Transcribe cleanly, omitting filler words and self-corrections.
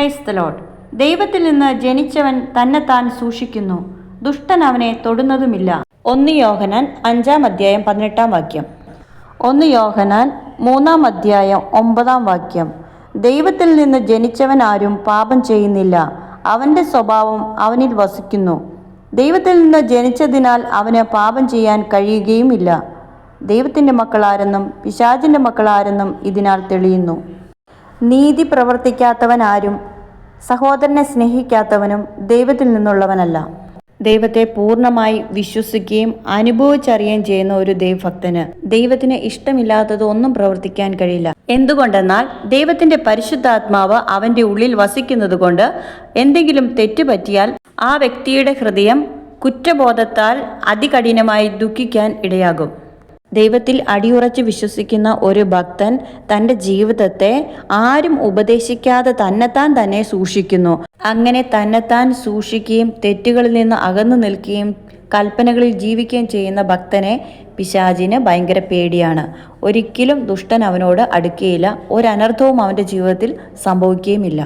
Praise the Lord. ദൈവത്തിൽ നിന്ന് ജനിച്ചവൻ തന്നെത്താൻ സൂക്ഷിക്കുന്നു, ദുഷ്ടൻ അവനെ തൊടുന്നതുമില്ല. 1 യോഹന്നാൻ 5-ാം അധ്യായം 18-ാം വാക്യം. 1 യോഹന്നാൻ 3-ാം അധ്യായം 9-ാം വാക്യം. ദൈവത്തിൽ നിന്ന് ജനിച്ചവൻ ആരും പാപം ചെയ്യുന്നില്ല, അവൻ്റെ സ്വഭാവം അവനിൽ വസിക്കുന്നു. ദൈവത്തിൽ നിന്ന് ജനിച്ചതിനാൽ അവന് പാപം ചെയ്യാൻ കഴിയുകയുമില്ല. ദൈവത്തിൻ്റെ മക്കളാരെന്നും പിശാചിൻ്റെ മക്കളാരെന്നും ഇതിനാൽ തെളിയുന്നു. നീതി പ്രവർത്തിക്കാത്തവൻ ആരും സഹോദരനെ സ്നേഹിക്കാത്തവനും ദൈവത്തിൽ നിന്നുള്ളവനല്ല. ദൈവത്തെ പൂർണ്ണമായി വിശ്വസിക്കുകയും അനുഭവിച്ചറിയുകയും ചെയ്യുന്ന ഒരു ദൈവഭക്തന് ദൈവത്തിന് ഇഷ്ടമില്ലാത്തത് ഒന്നും പ്രവർത്തിക്കാൻ കഴിയില്ല. എന്തുകൊണ്ടെന്നാൽ ദൈവത്തിന്റെ പരിശുദ്ധാത്മാവ് അവന്റെ ഉള്ളിൽ വസിക്കുന്നത് കൊണ്ട് എന്തെങ്കിലും തെറ്റുപറ്റിയാൽ ആ വ്യക്തിയുടെ ഹൃദയം കുറ്റബോധത്താൽ അതികഠിനമായി ദുഃഖിക്കാൻ ഇടയാകും. ദൈവത്തിൽ അടിയുറച്ച് വിശ്വസിക്കുന്ന ഒരു ഭക്തൻ തൻ്റെ ജീവിതത്തെ ആരും ഉപദേശിക്കാതെ തന്നെത്താൻ തന്നെ സൂക്ഷിക്കുന്നു. അങ്ങനെ തന്നെത്താൻ സൂക്ഷിക്കുകയും തെറ്റുകളിൽ നിന്ന് അകന്നു നിൽക്കുകയും കൽപ്പനകളിൽ ജീവിക്കുകയും ചെയ്യുന്ന ഭക്തനെ പിശാചിന് ഭയങ്കര പേടിയാണ്. ഒരിക്കലും ദുഷ്ടൻ അവനോട് അടുക്കുകയില്ല, ഒരനർത്ഥവും അവൻ്റെ ജീവിതത്തിൽ സംഭവിക്കുകയുമില്ല.